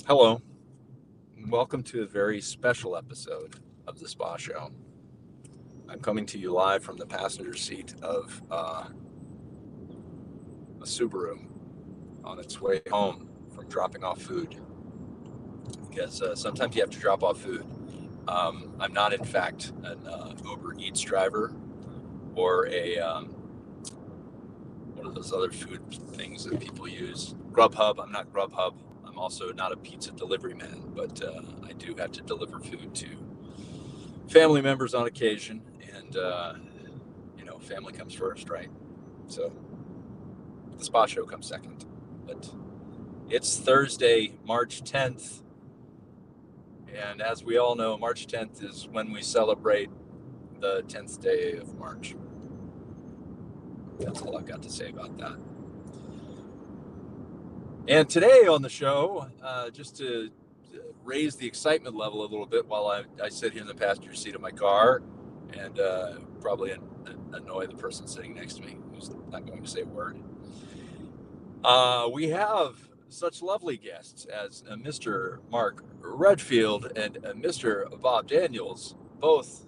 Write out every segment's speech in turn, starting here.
Hello, and welcome to a very special episode of the Spa Show. I'm coming to you live from the passenger seat of a Subaru on its way home from dropping off food. Because sometimes you have to drop off food. I'm not, in fact, an Uber Eats driver or a one of those other food things that people use. Grubhub. I'm not Grubhub. I'm also not a pizza delivery man, but I do have to deliver food to family members on occasion, and family comes first, right? So the Spa Show comes second. But it's Thursday, March 10th, and as we all know, March 10th is when we celebrate the 10th day of March. That's all I've got to say about that. And today on the show, just to raise the excitement level a little bit while I sit here in the passenger seat of my car and probably annoy the person sitting next to me who's not going to say a word. We have such lovely guests as Mr. Mark Redfield and Mr. Bob Daniels, both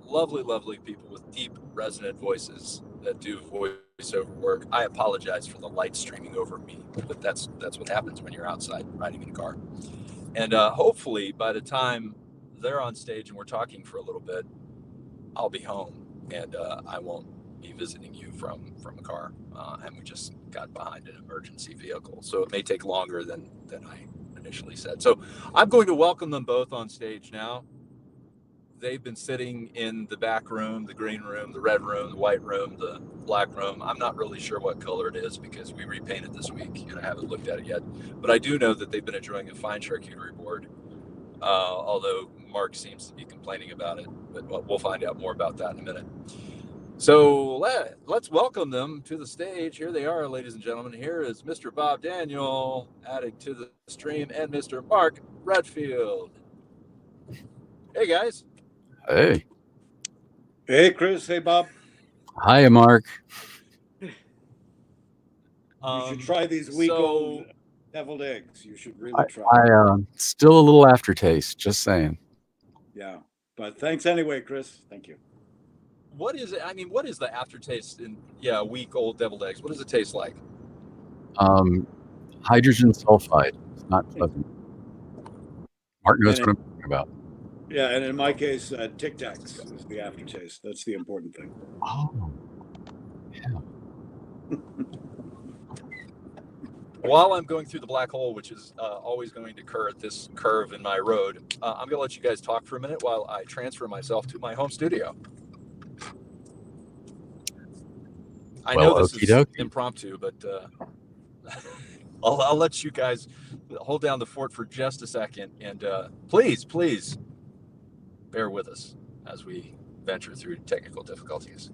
lovely, lovely people with deep, resonant voices that do voiceover work. I apologize for the light streaming over me, but that's what happens when you're outside riding in a car. And hopefully by the time they're on stage and we're talking for a little bit, I'll be home and I won't be visiting you from a car. And we just got behind an emergency vehicle. So it may take longer than I initially said. So I'm going to welcome them both on stage now. They've been sitting in the back room, the green room, the red room, the white room, the black room. I'm not really sure what color it is because we repainted this week and I haven't looked at it yet. But I do know that they've been enjoying a fine charcuterie board, although Mark seems to be complaining about it. But we'll find out more about that in a minute. So let's welcome them to the stage. Here they are, ladies and gentlemen. Here is Mr. Bob Daniel adding to the stream and Mr. Mark Redfield. Hey, guys. Hey. Hey, Chris. Hey, Bob. Hi, Mark. You should try these week-old deviled eggs. You should really try. Still a little aftertaste, just saying. Yeah, but thanks anyway, Chris. Thank you. What is it? I mean, what is the aftertaste in week-old deviled eggs? What does it taste like? Hydrogen sulfide. It's not pleasant. Mark knows what I'm talking about. Yeah, and in my case, Tic Tacs is the aftertaste. That's the important thing. Oh, yeah. While I'm going through the black hole, which is always going to occur at this curve in my road, I'm going to let you guys talk for a minute while I transfer myself to my home studio. I know this is impromptu, but I'll let you guys hold down the fort for just a second. And please bear with us as we venture through technical difficulties.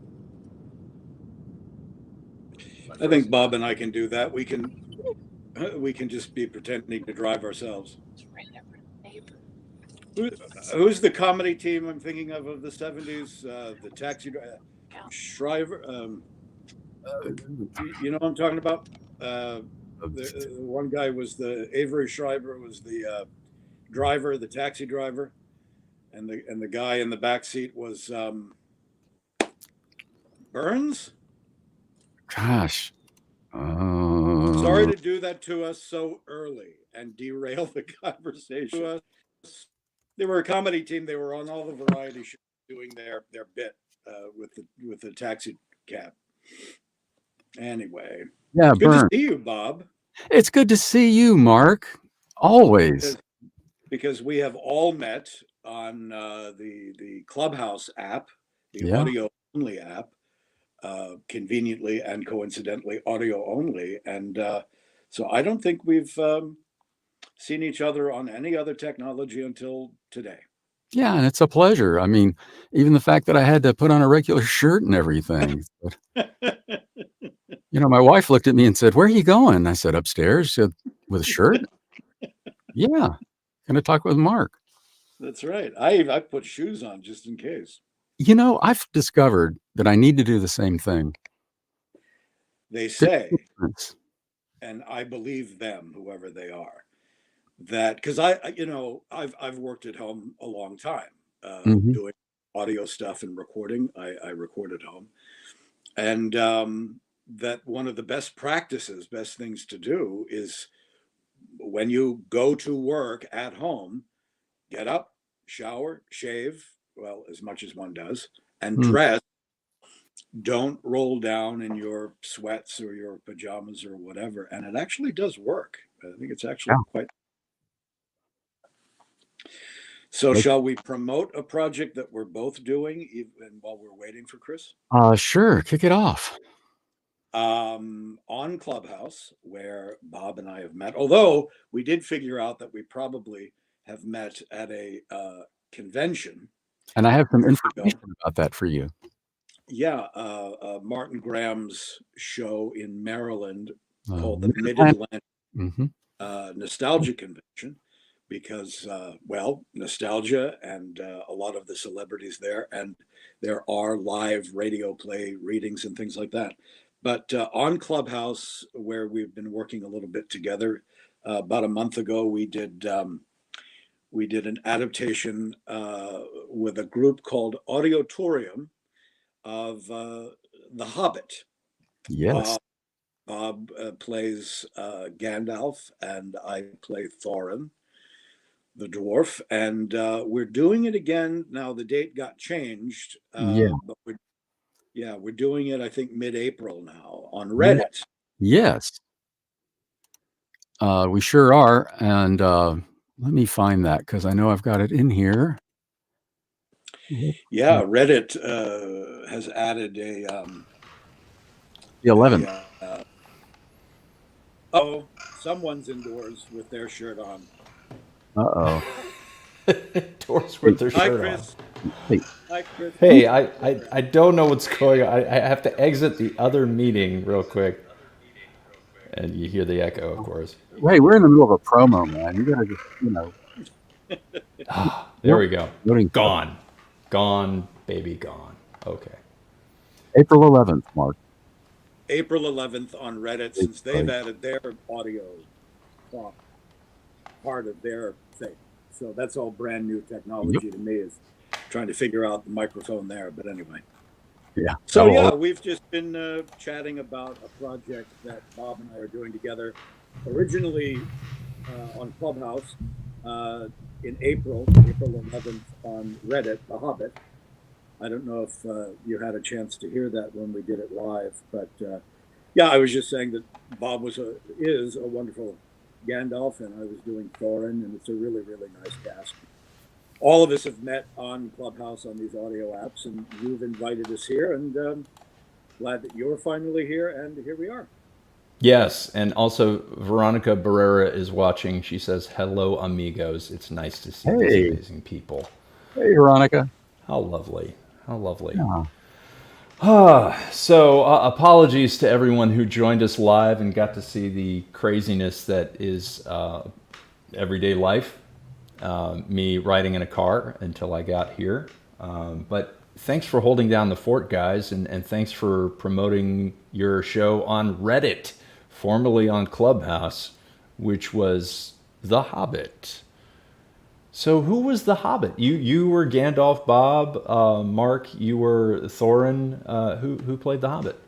I think Bob and I can do that. We can just be pretending to drive ourselves. Who's the comedy team I'm thinking of the 70s? The Taxi Shriver. You know what I'm talking about? The one guy was the Avery Shriver was the driver, the taxi driver, and the guy in the back seat was Burns. Gosh. Sorry to do that to us so early and derail the conversation. They were a comedy team. They were on all the variety shows doing their bit with the taxi cab. Anyway, yeah, good to see you, Bob. It's good to see you, Mark. Always. Because we have all met on the Clubhouse app, the audio only app. Conveniently and coincidentally audio only, and so I don't think we've seen each other on any other technology until today. Yeah, and it's a pleasure. I mean, even the fact that I had to put on a regular shirt and everything. My wife looked at me and said, "Where are you going?" I said, "Upstairs." She said, "With a shirt?" Yeah, gonna talk with Mark. That's right. I put shoes on just in case. I've discovered that I need to do the same thing. They say, and I believe them, whoever they are, that, because I've worked at home a long time, Mhm. doing audio stuff and recording. I record at home, and that one of the best practices, best things to do is when you go to work at home, get up, shower, shave, well, as much as one does, and Mm. dress. Don't roll down in your sweats or your pajamas or whatever. And it actually does work. I think it's actually Yeah. quite. So, Like, shall we promote a project that we're both doing even while we're waiting for Chris? sure, kick it off. On Clubhouse, where Bob and I have met, although we did figure out that we probably have met at a convention And I have some years ago. information about that for you. Yeah, Martin Graham's show in Maryland called the Mid-Atlantic. Mid-Atlantic Mhm. Nostalgia Convention, because, well, nostalgia and a lot of the celebrities there, and there are live radio play readings and things like that. But on Clubhouse, where we've been working a little bit together, about a month ago, we did an adaptation with a group called Auditorium of The Hobbit. Yes. Bob plays Gandalf, and I play Thorin, the dwarf. And we're doing it again now. The date got changed, Yeah. but we're doing it, I think, mid-April now on Yeah. Reddit. Yes. We sure are, and, let me find that because I know I've got it in here. Yeah, Reddit has added The 11th. oh, someone's indoors with their shirt on. Uh-oh. Doors with their Hi, shirt on. Chris. Hey. Hi, Chris. Hey, I don't know what's going on. I have to exit the other meeting real quick. And you hear the echo, of course. Hey, we're in the middle of a promo, man. You gotta just, There we go. Loading. Gone. Gone, baby, gone. Okay. April 11th, Mark. April 11th on Reddit, since they've added their audio part of their thing. So that's all brand new technology to me, is trying to figure out the microphone there. But anyway. Yeah. So yeah, we've just been chatting about a project that Bob and I are doing together, originally on Clubhouse in April 11th on Reddit, The Hobbit. I don't know if you had a chance to hear that when we did it live, but yeah, I was just saying that Bob is a wonderful Gandalf, and I was doing Thorin, and it's a really, really nice cast. All of us have met on Clubhouse on these audio apps, and you've invited us here, and glad that you're finally here, and here we are. Yes, and also Veronica Barrera is watching. She says, "Hello, amigos. It's nice to see these amazing people." Hey, Veronica. How lovely. How lovely. Yeah. So apologies to everyone who joined us live and got to see the craziness that is everyday life. Me riding in a car until I got here. But thanks for holding down the fort, guys, and thanks for promoting your show on Reddit, formerly on Clubhouse, which was The Hobbit. So who was the Hobbit? You were Gandalf, Bob. Mark, you were Thorin. Who played the Hobbit?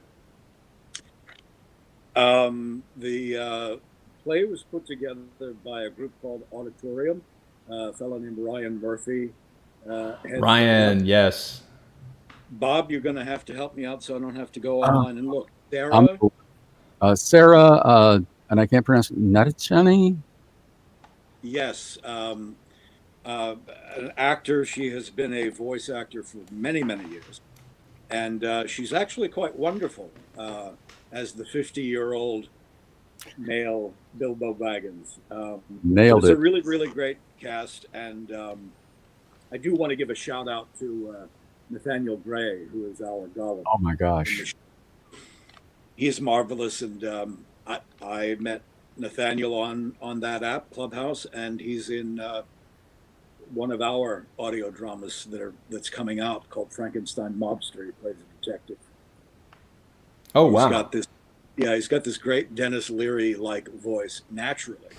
The play was put together by a group called Auditorium. A fellow named Ryan Murphy. Ryan, yes. Bob, you're going to have to help me out so I don't have to go online and look. Sarah, and I can't pronounce it, Natachani? Yes. An actor. She has been a voice actor for many, many years. And she's actually quite wonderful as the 50-year-old male Bilbo Baggins. Nailed it. It's a really, really great cast. And I do want to give a shout out to Nathaniel Gray, who is our Gollum. Oh, my gosh. He's marvelous. And I met Nathaniel on that app, Clubhouse, and he's in one of our audio dramas that's coming out called Frankenstein Mobster. He plays a detective. Oh, wow. He's got this great Dennis Leary-like voice naturally.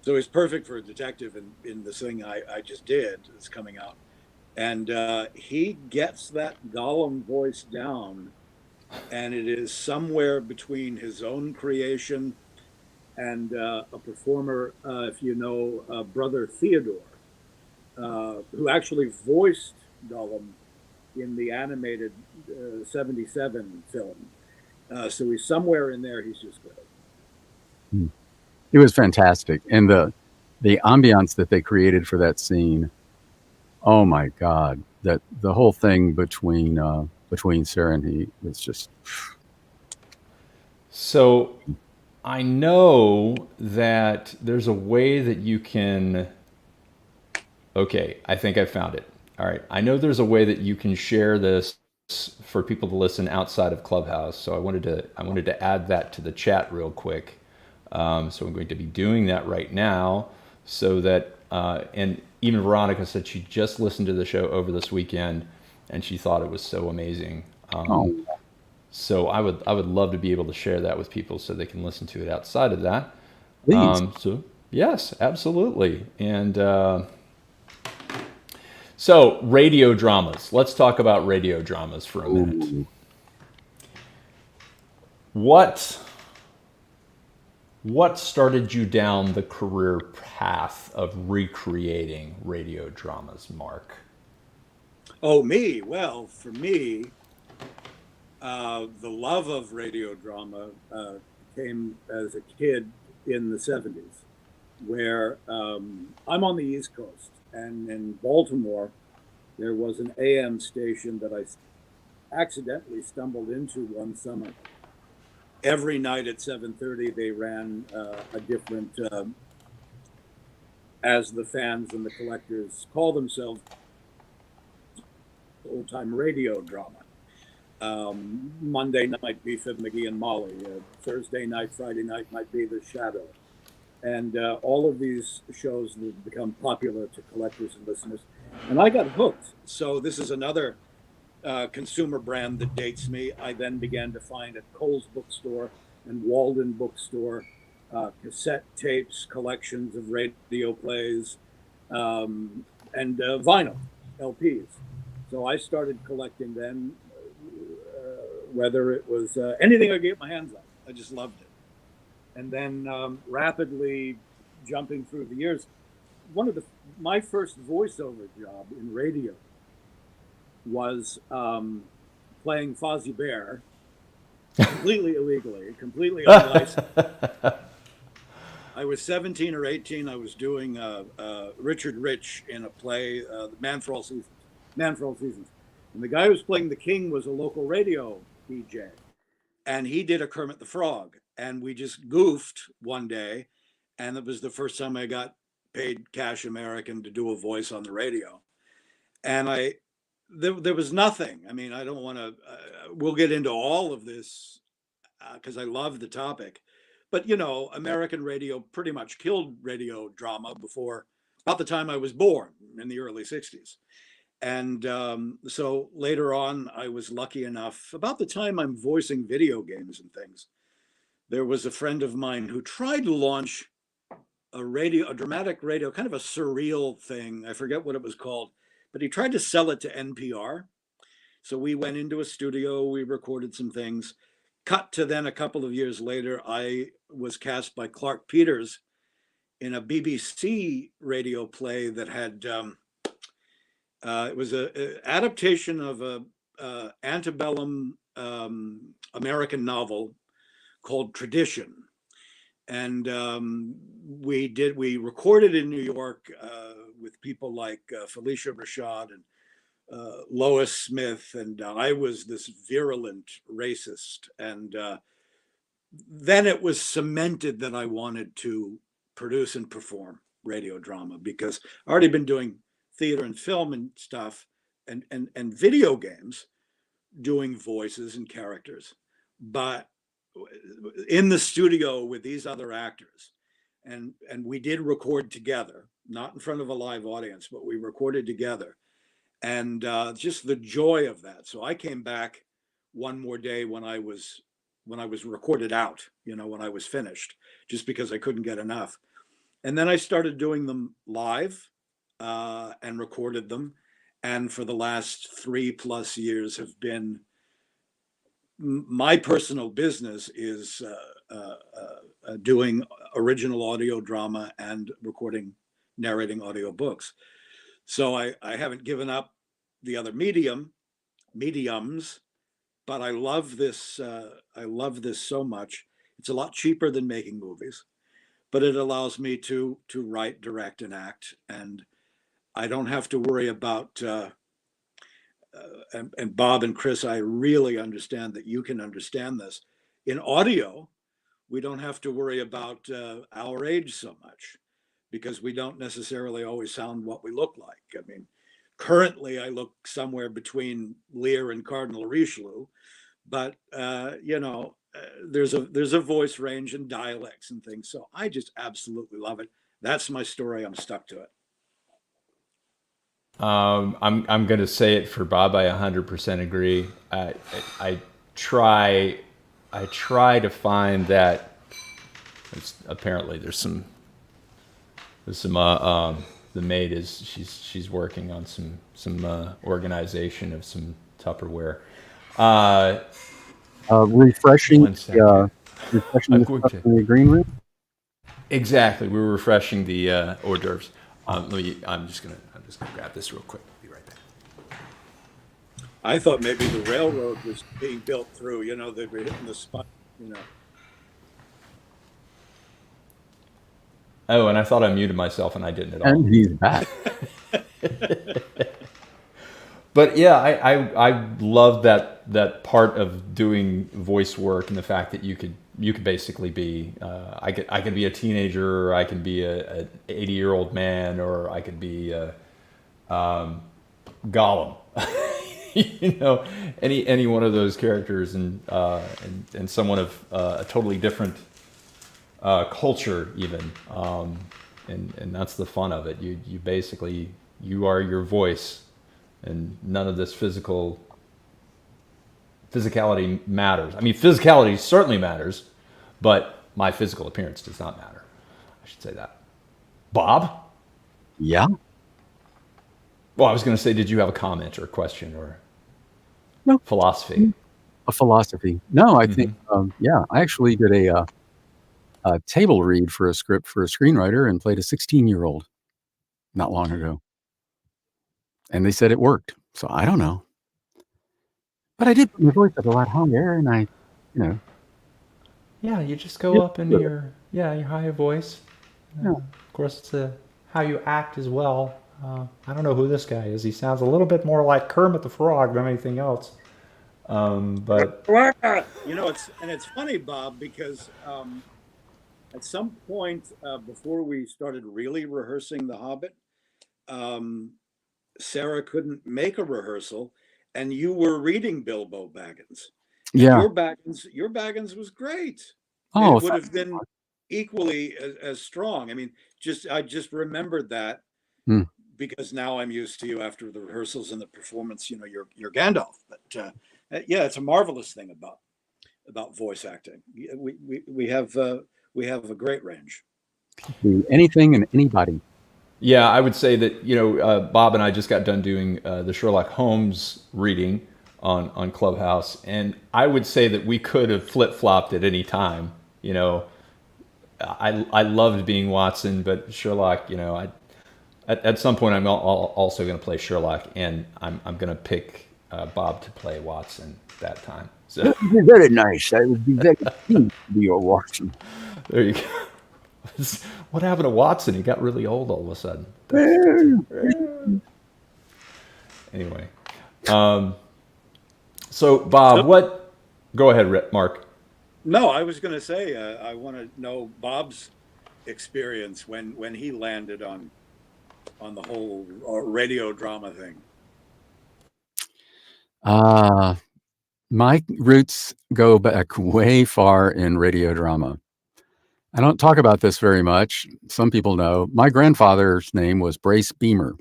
So he's perfect for a detective in this thing I just did that's coming out. And he gets that Gollum voice down, and it is somewhere between his own creation and a performer, if you know, Brother Theodore, who actually voiced Gollum in the animated 77 film. So he's somewhere in there. He's just good. It was fantastic. And the ambiance that they created for that scene, oh my God, that the whole thing between Sarah and he was just. So I know that there's a way that you can. Okay, I think I found it. All right. I know there's a way that you can share this for people to listen outside of Clubhouse. So I wanted to add that to the chat real quick. So I'm going to be doing that right now, so that and even Veronica said she just listened to the show over this weekend, and she thought it was so amazing. So I would love to be able to share that with people so they can listen to it outside of that. Please. So yes, absolutely. And so radio dramas. Let's talk about radio dramas for a minute. Ooh. What started you down the career path of recreating radio dramas, Mark? Oh, me? Well, for me, the love of radio drama came as a kid in the 70s, where I'm on the East Coast, and in Baltimore, there was an AM station that I accidentally stumbled into one summer. Every night at 7:30, they ran a different, as the fans and the collectors call themselves, old-time radio drama. Monday night might be Fib McGee and Molly. Thursday night, Friday night might be The Shadow. And all of these shows have become popular to collectors and listeners. And I got hooked. So this is another consumer brand that dates me. I then began to find at Kohl's bookstore and Walden bookstore cassette tapes, collections of radio plays, and vinyl LPs. So I started collecting then, whether it was anything I could get my hands on. I just loved it. And then rapidly jumping through the years, my first voiceover job in radio was playing Fozzie Bear, completely illegally, completely unlicensed. I was 17 or 18. I was doing Richard Rich in a play, Man for All Seasons. And the guy who was playing the king was a local radio DJ. And he did a Kermit the Frog. And we just goofed one day. And it was the first time I got paid cash American to do a voice on the radio. And there was nothing. I mean, I don't want to, we'll get into all of this because I love the topic. But, you know, American radio pretty much killed radio drama before about the time I was born in the early 60s. And so later on, I was lucky enough, about the time I'm voicing video games and things, there was a friend of mine who tried to launch a dramatic radio, kind of a surreal thing. I forget what it was called, but he tried to sell it to NPR. So we went into a studio, we recorded some things. Cut to then a couple of years later, I was cast by Clark Peters in a BBC radio play that had, it was an adaptation of a antebellum American novel called Tradition. And we recorded in New York with people like Felicia Rashad and Lois Smith, and I was this virulent racist. And then it was cemented that I wanted to produce and perform radio drama, because I already been doing theater and film and stuff, and video games, doing voices and characters, but in the studio with these other actors. And we did record together, not in front of a live audience, but we recorded together. And just the joy of that. So I came back one more day when I was recorded out, you know, when I was finished, just because I couldn't get enough. And then I started doing them live and recorded them. And for the last 3+ years have been, my personal business is doing original audio drama and narrating audio books. So I haven't given up the other mediums, but I love this. I love this so much. It's a lot cheaper than making movies, but it allows me to write, direct, and act, and I don't have to worry about. And Bob and Chris, I really understand that you can understand this. In audio, we don't have to worry about our age so much, because we don't necessarily always sound what we look like. I mean, currently I look somewhere between Lear and Cardinal Richelieu, but there's a voice range and dialects and things. So I just absolutely love it. That's my story. I'm stuck to it. I'm going to say it for Bob. I 100% agree. I try to find that. Apparently, there's some. The maid she's working on some organization of some Tupperware. Refreshing the stuff in the green room. Exactly, we were refreshing the hors d'oeuvres. I'm just gonna grab this real quick. I'll be right back. I thought maybe the railroad was being built through. They were hitting the spot. Oh, and I thought I muted myself, and I didn't at all. And he's back. But yeah, I love that part of doing voice work, and the fact that you could basically be I could be a teenager, or I can be an 80-year-old man, or I could be Gollum. Any one of those characters, and someone of a totally different culture even, and that's the fun of it. You basically, you are your voice, and none of this physicality matters. I mean, physicality certainly matters, but my physical appearance does not matter. I should say that. Bob? Yeah? Well, I was going to say, did you have a comment or a question or no philosophy? A philosophy. No, I think, I actually did a table read for a script for a screenwriter and played a 16-year-old not long ago. And they said it worked. So I don't know. But I did put my voice up a lot higher, and Yeah, you just go up into your higher voice. Yeah. Of course, it's how you act as well. I don't know who this guy is. He sounds a little bit more like Kermit the Frog than anything else. But it's funny, Bob, because at some point before we started really rehearsing The Hobbit, Sarah couldn't make a rehearsal, and you were reading Bilbo Baggins. Yeah. Your Baggins was great. Oh, it would have been equally as strong. I mean, I just remembered that because now I'm used to you after the rehearsals and the performance. You're Gandalf. But it's a marvelous thing about voice acting. We have a great range. Anything and anybody. Yeah, I would say that, Bob and I just got done doing the Sherlock Holmes reading on Clubhouse, and I would say that we could have flip-flopped at any time. I loved being Watson, but Sherlock, at some point I'm also going to play Sherlock, and I'm going to pick Bob to play Watson that time. So that would be very nice. I would be very keen to be your Watson. There you go. What happened to Watson? He got really old all of a sudden. Anyway. So, Bob, go ahead, Mark. No, I was going to say, I want to know Bob's experience when he landed on the whole radio drama thing. My roots go back way far in radio drama. I don't talk about this very much. Some people know. My grandfather's name was Brace Beamer,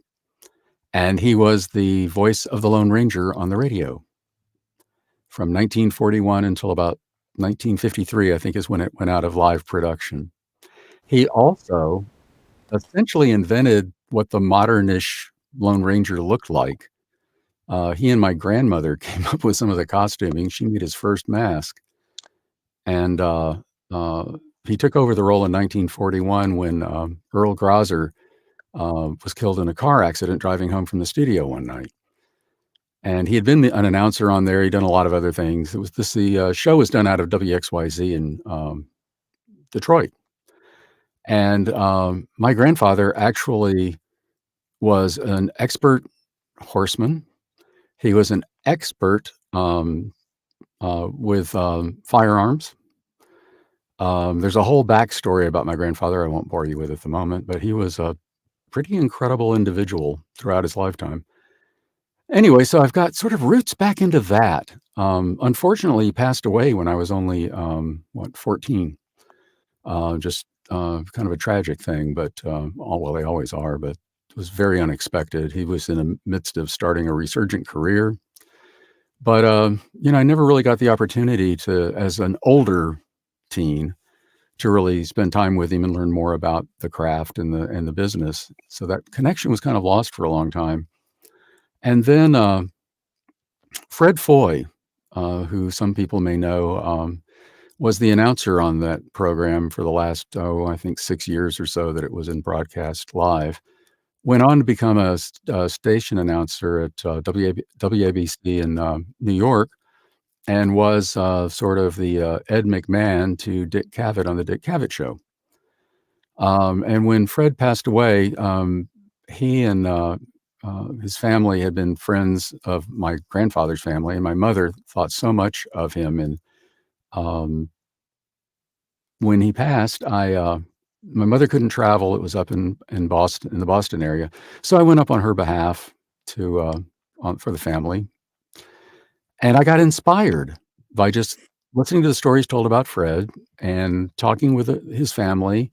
and he was the voice of the Lone Ranger on the radio from 1941 until about 1953, I think is when it went out of live production. He also essentially invented what the modernish Lone Ranger looked like. He and my grandmother came up with some of the costuming. She made his first mask. And he took over the role in 1941 when Earl Grosser was killed in a car accident driving home from the studio one night. And he had been an announcer on there. He'd done a lot of other things. The show was done out of WXYZ in Detroit. And my grandfather actually was an expert horseman. He was an expert with firearms. There's a whole backstory about my grandfather I won't bore you with at the moment, but he was a pretty incredible individual throughout his lifetime. Anyway, so I've got sort of roots back into that. Unfortunately, he passed away when I was only, 14. Just kind of a tragic thing, but well, they always are, but it was very unexpected. He was in the midst of starting a resurgent career. But, I never really got the opportunity to, as an older teen, to really spend time with him and learn more about the craft and the business. So that connection was kind of lost for a long time. And then Fred Foy, who some people may know, was the announcer on that program for the last, I think 6 years or so that it was in broadcast live. Went on to become a station announcer at WABC in New York, and was sort of the Ed McMahon to Dick Cavett on the Dick Cavett Show. And when Fred passed away, he and his family had been friends of my grandfather's family, and my mother thought so much of him. And when he passed, my mother couldn't travel. It was up in Boston, in the Boston area. So I went up on her behalf to for the family. And I got inspired by just listening to the stories told about Fred and talking with his family,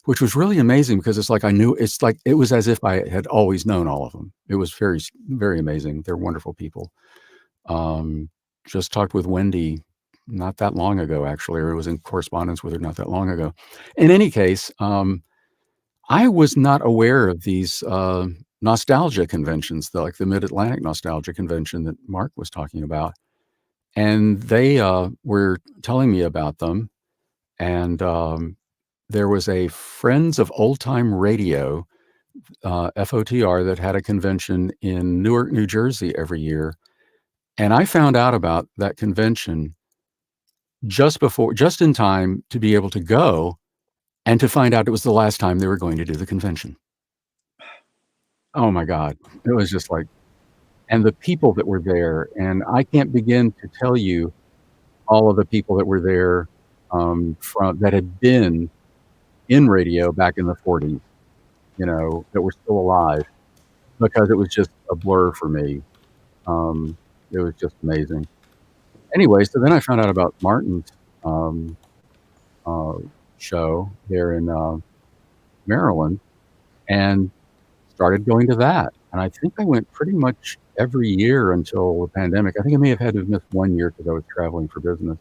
which was really amazing because it's like it was as if I had always known all of them. It was very, very amazing. They're wonderful people. Just talked with Wendy not that long ago, actually, or it was in correspondence with her not that long ago. In any case, I was not aware of these nostalgia conventions, like the Mid-Atlantic Nostalgia Convention that Mark was talking about. And they were telling me about them. And there was a Friends of Old Time Radio, FOTR, that had a convention in Newark, New Jersey every year. And I found out about that convention just in time to be able to go and to find out it was the last time they were going to do the convention. Oh my God. It was just like, and the people that were there, and I can't begin to tell you all of the people that were there that had been in radio back in the 40s, that were still alive, because it was just a blur for me. It was just amazing. Anyway, so then I found out about Martin's show there in Maryland, and started going to that. And I think I went pretty much every year until the pandemic. I think I may have had to have missed 1 year because I was traveling for business.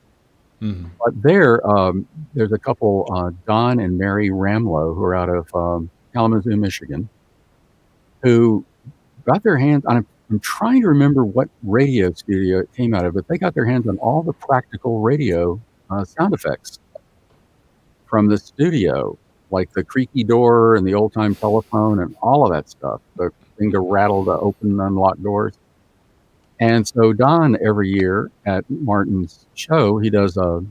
Mm-hmm. But there's a couple, Don and Mary Ramlow, who are out of Kalamazoo, Michigan, who got their hands on, I'm trying to remember what radio studio it came out of, but they got their hands on all the practical radio sound effects from the studio, like the creaky door and the old time telephone and all of that stuff, the thing to rattle the open and unlock doors. And so Don, every year at Martin's show, he does a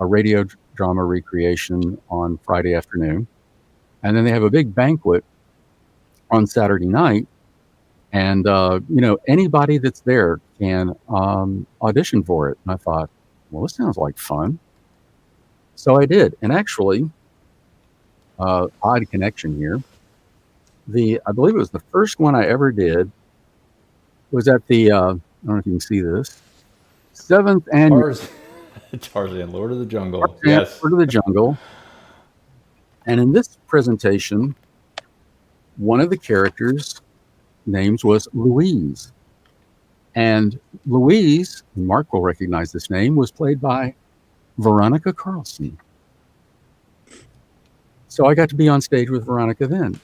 radio drama recreation on Friday afternoon. And then they have a big banquet on Saturday night. And, anybody that's there can audition for it. And I thought, well, this sounds like fun. So I did. And actually, odd connection here. I believe it was the first one I ever did was at the, I don't know if you can see this, 7th annual Tarzan, Lord of the Jungle. Yes. Lord of the Jungle. And in this presentation, one of the characters' names was Louise. And Louise, and Mark will recognize this name, was played by Veronica Carlson. So I got to be on stage with Veronica then.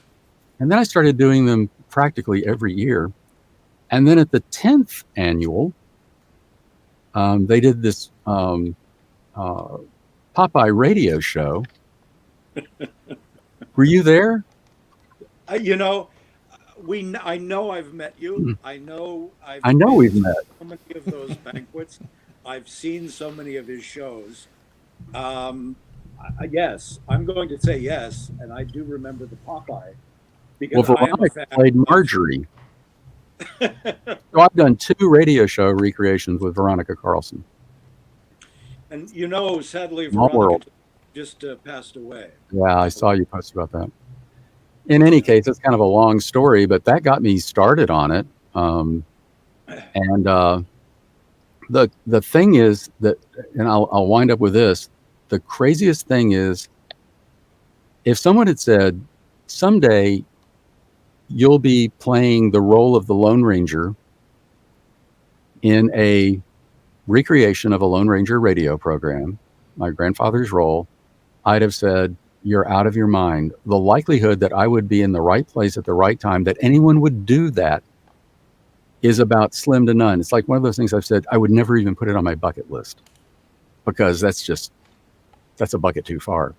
And then I started doing them practically every year. And then at the 10th annual, they did this Popeye radio show. Were you there? You know, I know I've met you. I know we've met. So many of those banquets. I've seen so many of his shows. Yes, I'm going to say yes, and I do remember the Popeye because Veronica played Marjorie. So I've done 2 radio show recreations with Veronica Carlson. And you know, sadly, Veronica just passed away. Yeah, I saw you post about that. In any case, it's kind of a long story, but that got me started on it. The thing is that, and I'll wind up with this. The craziest thing is, if someone had said, someday you'll be playing the role of the Lone Ranger in a recreation of a Lone Ranger radio program, my grandfather's role, I'd have said, you're out of your mind. The likelihood that I would be in the right place at the right time, that anyone would do that, is about slim to none. It's like one of those things I've said, I would never even put it on my bucket list, because that's a bucket too far.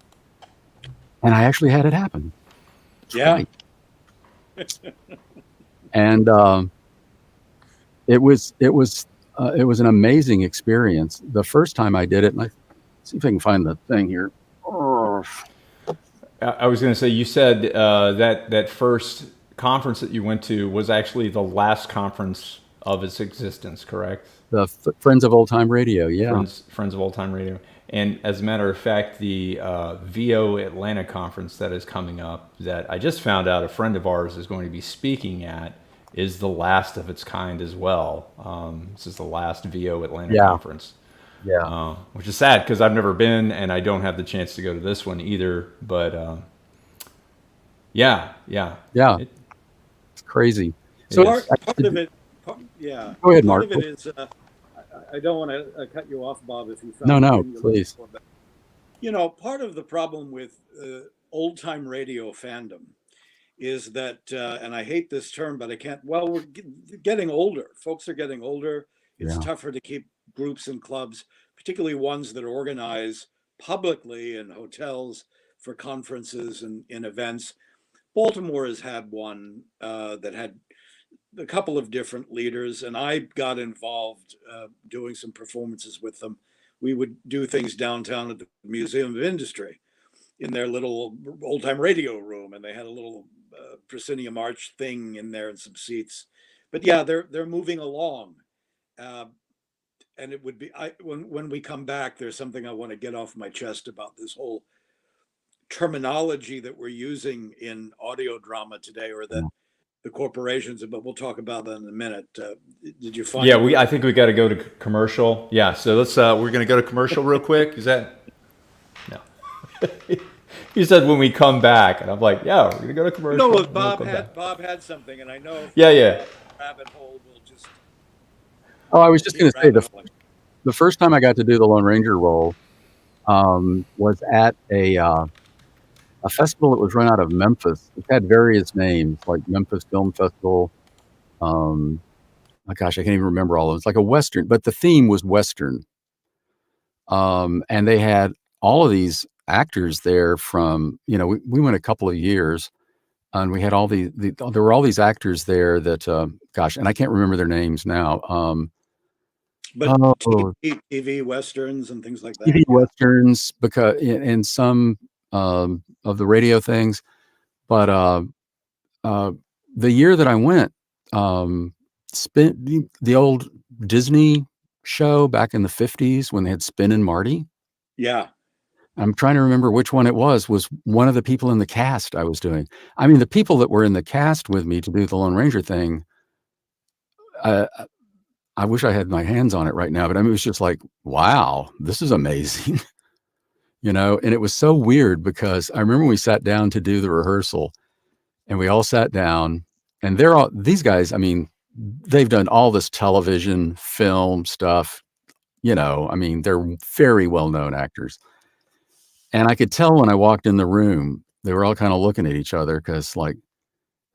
And I actually had it happen. Yeah. And it was an amazing experience. The first time I did it, and see if I can find the thing here. I was going to say, you said that first conference that you went to was actually the last conference of its existence, correct? The Friends of Old Time Radio, yeah. Friends of Old Time Radio. And as a matter of fact, the VO Atlanta conference that is coming up, that I just found out a friend of ours is going to be speaking at, is the last of its kind as well. This is the last VO Atlanta conference. Yeah. Which is sad, because I've never been, and I don't have the chance to go to this one either. But yeah. It's crazy. So part of it, Go ahead, Mark. Part of it is, I don't want to cut you off, Bob, if you found No, please. You know, part of the problem with old time radio fandom is that, and I hate this term, but I can't. Well, we're getting older. Folks are getting older. It's tougher to keep groups and clubs, particularly ones that organize publicly in hotels for conferences and in events. Baltimore has had one that had a couple of different leaders, and I got involved doing some performances with them. We would do things downtown at the Museum of Industry in their little old time radio room, and they had a little proscenium arch thing in there and some seats. But yeah, they're moving along. And it would be, when we come back, there's something I want to get off my chest about this whole terminology that we're using in audio drama today, or that the corporations, but we'll talk about that in a minute. Did you find? Yeah, I think we got to go to commercial. Yeah, so let's. We're going to go to commercial real quick. Is that? No. He said when we come back, and I'm like, yeah, we're going to go to commercial. No, Bob had something, and I know. Yeah. Rabbit hole will just. Oh, I was just going to say the first time I got to do the Lone Ranger role was at a festival that was run out of Memphis. It had various names, like Memphis Film Festival. Oh gosh, I can't even remember all of them. It's like a Western, but the theme was Western. And they had all of these actors there from, we went a couple of years, and we had all there were all these actors there that, gosh, and I can't remember their names now. But TV Westerns and things like that. TV Westerns, because in some of the radio things, but the year that I went, the old Disney show back in the 50s when they had Spin and Marty. Yeah. I'm trying to remember which one it was one of the people in the cast I was doing. I mean, the people that were in the cast with me to do the Lone Ranger thing, I wish I had my hands on it right now, but I mean, it was just like, wow, this is amazing. And it was so weird, because I remember we sat down to do the rehearsal, and we all sat down, and these guys, I mean, they've done all this television, film stuff, I mean, they're very well-known actors. And I could tell when I walked in the room they were all kind of looking at each other because, like,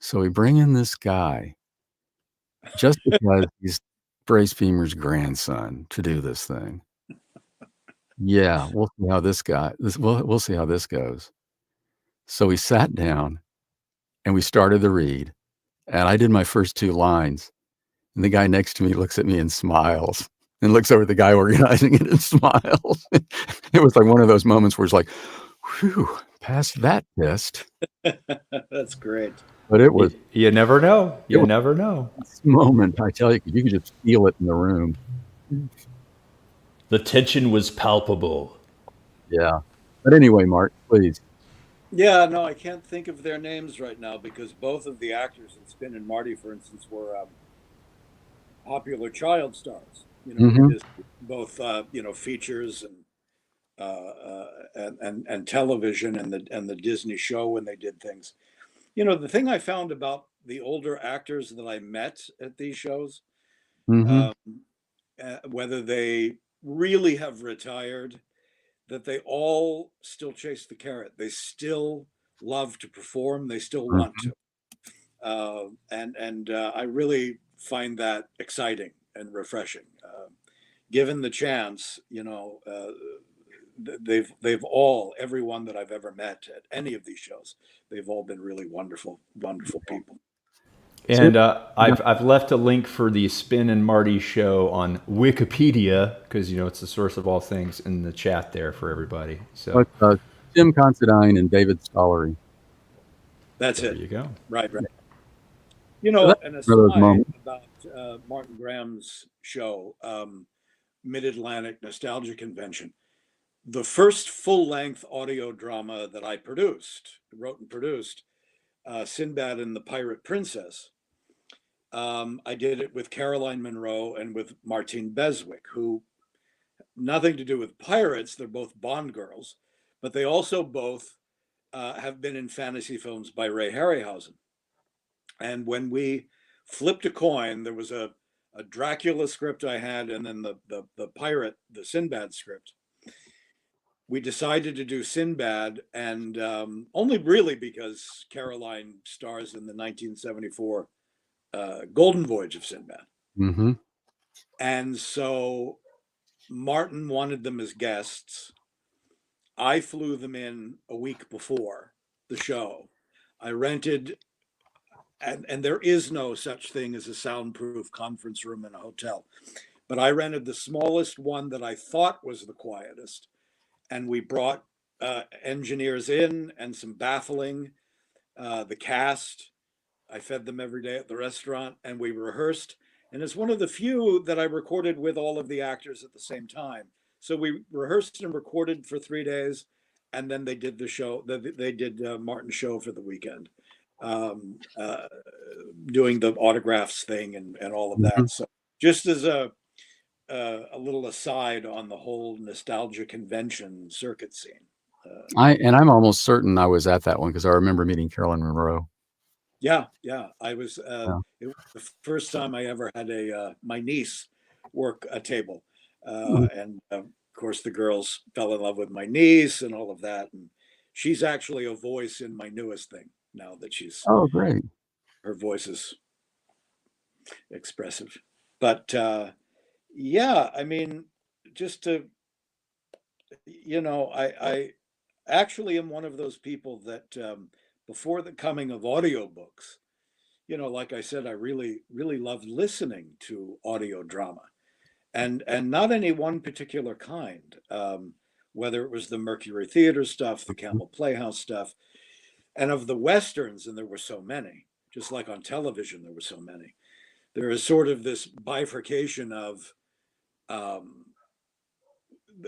so we bring in this guy just because he's Brace Beamer's grandson to do this thing. Yeah, we'll see how we'll see how this goes. So we sat down and we started the read, and I did my first 2 lines, and the guy next to me looks at me and smiles, and looks over at the guy organizing it and smiles. It was like one of those moments where it's like, whew, passed that test. That's great. But it was You never know. You never know. this moment, I tell you, you could just feel it in the room. The tension was palpable. Yeah. But anyway, Mark, please. Yeah, no, I can't think of their names right now because both of the actors in Spin and Marty, for instance, were popular child stars. You know, both features and television and the Disney show when they did things. You know, the thing I found about the older actors that I met at these shows, whether they really have retired, that they all still chase the carrot. They still love to perform. They still want to. I really find that exciting and refreshing. Given the chance, you know, they've all, everyone that I've ever met at any of these shows, they've all been really wonderful, wonderful people. And I've left a link for the Spin and Marty show on Wikipedia because, you know, it's the source of all things, in the chat there for everybody. So Jim Considine and David Stollery. That's it. There you go. Right. You know, an aside about Martin Graham's show, Mid-Atlantic Nostalgia Convention. The first full-length audio drama that I wrote and produced, Sinbad and the Pirate Princess. I did it with Caroline Munro and with Martine Beswick, who nothing to do with pirates. They're both Bond girls, but they also both have been in fantasy films by Ray Harryhausen. And when we flipped a coin, there was a Dracula script I had, and then the pirate, the Sinbad script. We decided to do Sinbad, and only really because Caroline stars in the 1974 Golden Voyage of Sinbad. And so Martin wanted them as guests. I flew them in a week before the show. I rented, and there is no such thing as a soundproof conference room in a hotel, but I rented the smallest one that I thought was the quietest. And we brought engineers in and some baffling, the cast. I fed them every day at the restaurant, and we rehearsed. And it's one of the few that I recorded with all of the actors at the same time. So we rehearsed and recorded for 3 days, and then they did the show. They did Martin's show for the weekend, doing the autographs thing and all of that. So just as a little aside on the whole nostalgia convention circuit scene. I'm almost certain I was at that one because I remember meeting Caroline Munro. Yeah. I was. It was the first time I ever had my niece work a table, and of course the girls fell in love with my niece and all of that. And she's actually a voice in my newest thing now that she's. Oh, great! Her voice is expressive, but. Yeah, I mean, just to, you know, I actually am one of those people that before the coming of audiobooks, you know, like I said, I really, really loved listening to audio drama, and not any one particular kind, whether it was the Mercury Theater stuff, the Campbell Playhouse stuff, and of the Westerns, and there were so many, just like on television, there were so many. There is sort of this bifurcation of,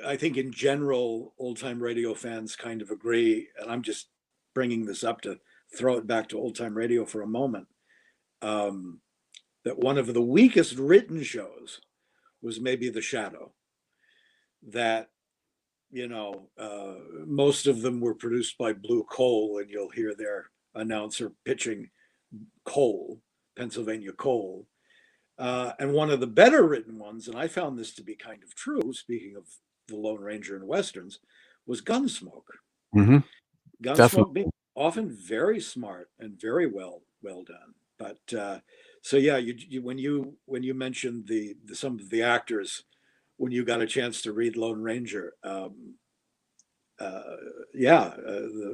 I think in general, old time radio fans kind of agree, and I'm just bringing this up to throw it back to old time radio for a moment, that one of the weakest written shows was maybe The Shadow. That, you know, most of them were produced by Blue Coal, and you'll hear their announcer pitching coal, Pennsylvania coal. And one of the better written ones, and I found this to be kind of true, speaking of the Lone Ranger and Westerns, was Gunsmoke. Gunsmoke being often very smart and very well done. But so yeah, when you mentioned some of the actors, when you got a chance to read Lone Ranger, the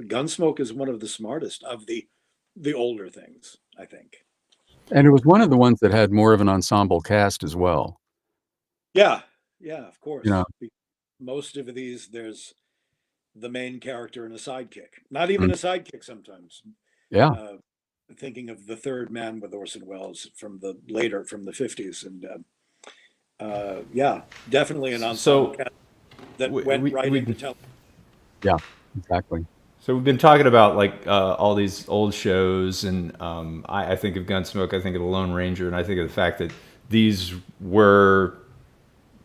Gunsmoke is one of the smartest of the older things, I think. And it was one of the ones that had more of an ensemble cast as well. Yeah, of course. You know, Most of these, there's the main character and a sidekick. Not even a sidekick sometimes. yeah. Thinking of The Third Man with Orson Welles from the 50s, and yeah, definitely an ensemble cast that went right into television. Yeah, exactly. So we've been talking about like all these old shows, and I think of Gunsmoke, I think of the Lone Ranger, and I think of the fact that these were,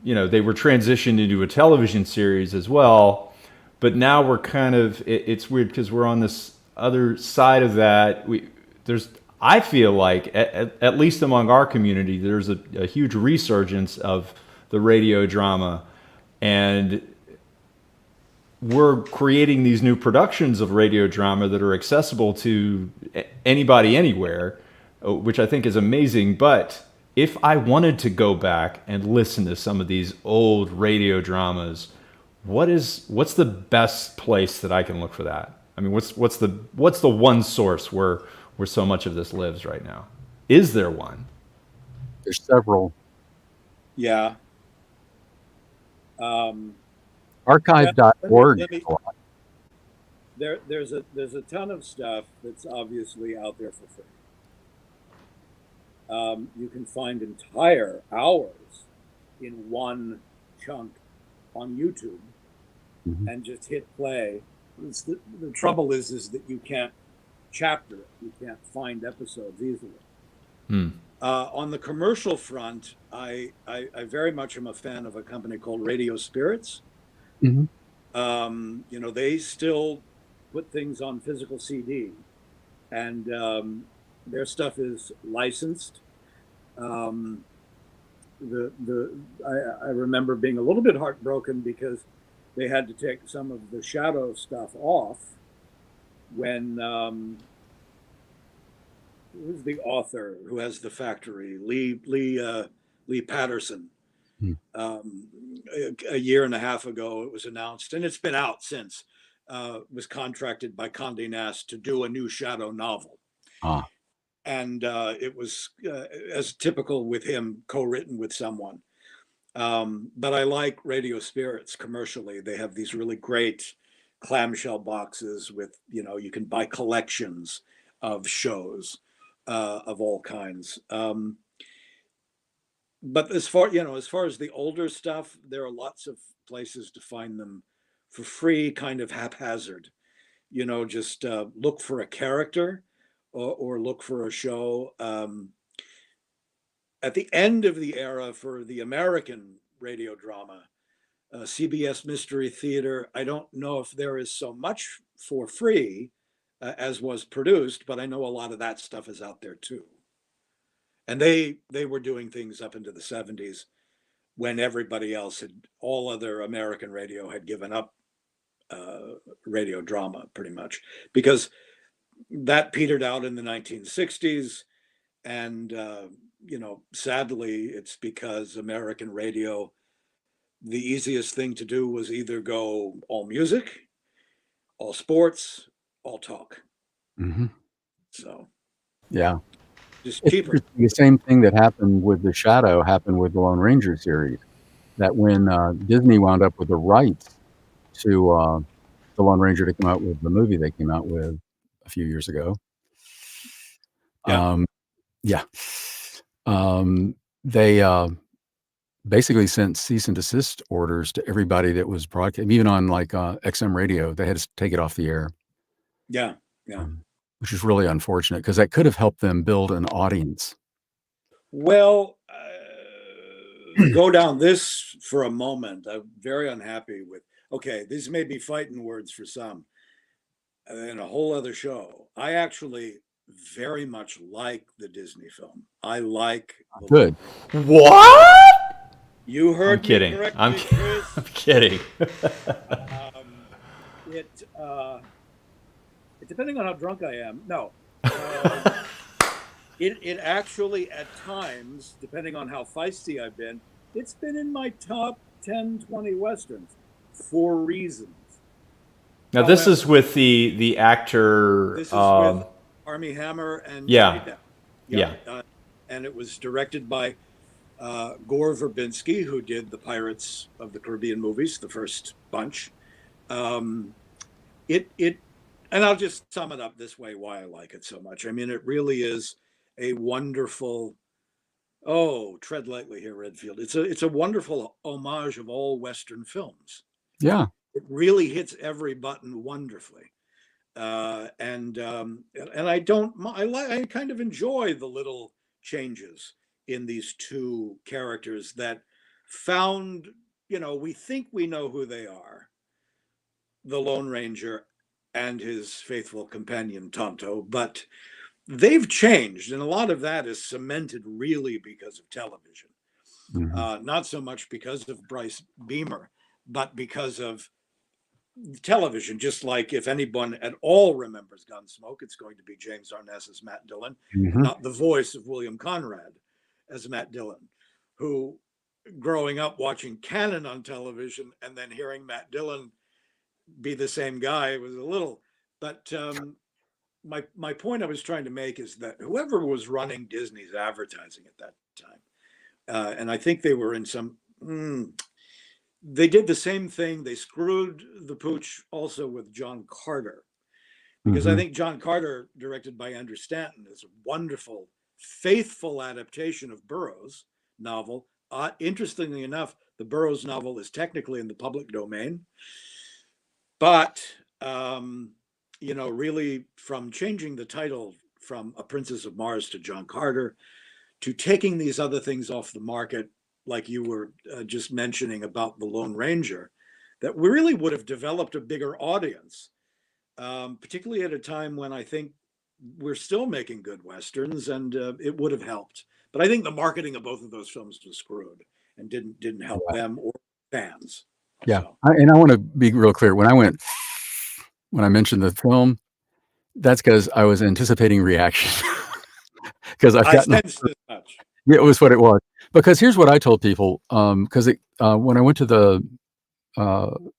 they were transitioned into a television series as well. But now we're kind of, it's weird because we're on this other side of that. I feel like, at least among our community, there's a huge resurgence of the radio drama, and we're creating these new productions of radio drama that are accessible to anybody anywhere, which I think is amazing. But if I wanted to go back and listen to some of these old radio dramas, what's the best place that I can look for that? I mean, what's the one source where so much of this lives right now? Is there one? There's several. Yeah. Archive.org. There's a ton of stuff that's obviously out there for free. You can find entire hours in one chunk on YouTube, and just hit play. The trouble is that you can't chapter it. You can't find episodes easily. On the commercial front, I very much am a fan of a company called Radio Spirits. They still put things on physical CD, and their stuff is licensed. I remember being a little bit heartbroken because they had to take some of the shadow stuff off when who's the author who has the factory, Lee Patterson. A year and a half ago, it was announced, and it's been out since, was contracted by Condé Nast to do a new Shadow novel. And it was, as typical with him, co-written with someone. But I like Radio Spirits commercially. They have these really great clamshell boxes with, you can buy collections of shows of all kinds. But as far as the older stuff, there are lots of places to find them for free, kind of haphazard. Just look for a character or look for a show. At the end of the era for the American radio drama, CBS Mystery Theater, I don't know if there is so much for free as was produced, but I know a lot of that stuff is out there too. And they were doing things up into the 70s when everybody else all other American radio had given up radio drama pretty much, because that petered out in the 1960s. And, sadly, it's because American radio, the easiest thing to do was either go all music, all sports, all talk. So, yeah. Just cheaper. The same thing that happened with The Shadow happened with the Lone Ranger series. That when Disney wound up with the rights to the Lone Ranger to come out with the movie they came out with a few years ago. They basically sent cease and desist orders to everybody that was broadcasting, even on like XM radio. They had to take it off the air. Yeah. Which is really unfortunate because that could have helped them build an audience. Well, go down this for a moment. I'm very unhappy with, okay, these may be fighting words for some, and a whole other show. I actually very much like the Disney film. I like. Good. What? You heard I'm kidding. me correctly, I'm Chris. kidding. depending on how drunk I am, no. It actually, at times, depending on how feisty I've been, it's been in my top 10, 20 Westerns for reasons. Now, this is with the actor. This is with Armie Hammer and yeah. And it was directed by Gore Verbinski, who did the Pirates of the Caribbean movies, the first bunch. And I'll just sum it up this way, why I like it so much. I mean, it really is a wonderful, tread lightly here, Redfield. It's a wonderful homage of all Western films. Yeah. It really hits every button wonderfully. And I kind of enjoy the little changes in these two characters that found, we think we know who they are, the Lone Ranger and his faithful companion Tonto, but they've changed, and a lot of that is cemented really because of television. Not so much because of Bryce Beamer, but because of television. Just like if anyone at all remembers Gunsmoke, it's going to be James Arness as Matt Dillon, not the voice of William Conrad as Matt Dillon, who, growing up watching Cannon on television and then hearing Matt Dillon be the same guy was a little, but my point I was trying to make is that whoever was running Disney's advertising at that time, and I think they were in some, they did the same thing. They screwed the pooch also with John Carter, because I think John Carter, directed by Andrew Stanton, is a wonderful, faithful adaptation of Burroughs' novel. Interestingly enough, the Burroughs novel is technically in the public domain, but really from changing the title from A Princess of Mars to John Carter, to taking these other things off the market, like you were just mentioning about the Lone Ranger, that we really would have developed a bigger audience, particularly at a time when I think we're still making good Westerns, and it would have helped. But I think the marketing of both of those films was screwed and didn't help them or fans. Yeah. So. And I want to be real clear. When I mentioned the film, that's because I was anticipating reaction. Because I sensed as much. Yeah, it was what it was. Because here's what I told people. Because when I went to the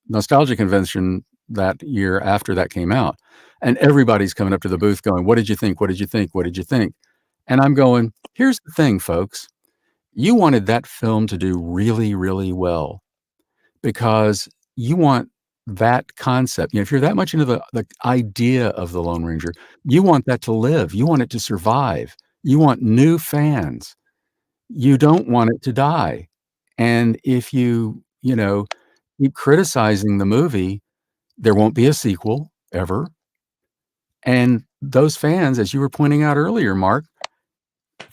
nostalgia convention that year after that came out, and everybody's coming up to the booth going, "What did you think? What did you think? What did you think?" And I'm going, "Here's the thing, folks. You wanted that film to do really, really well because you want that concept. If you're that much into the idea of the Lone Ranger, you want that to live. You want it to survive. You want new fans. You don't want it to die. And if you keep criticizing the movie, there won't be a sequel ever. And those fans, as you were pointing out earlier, Mark,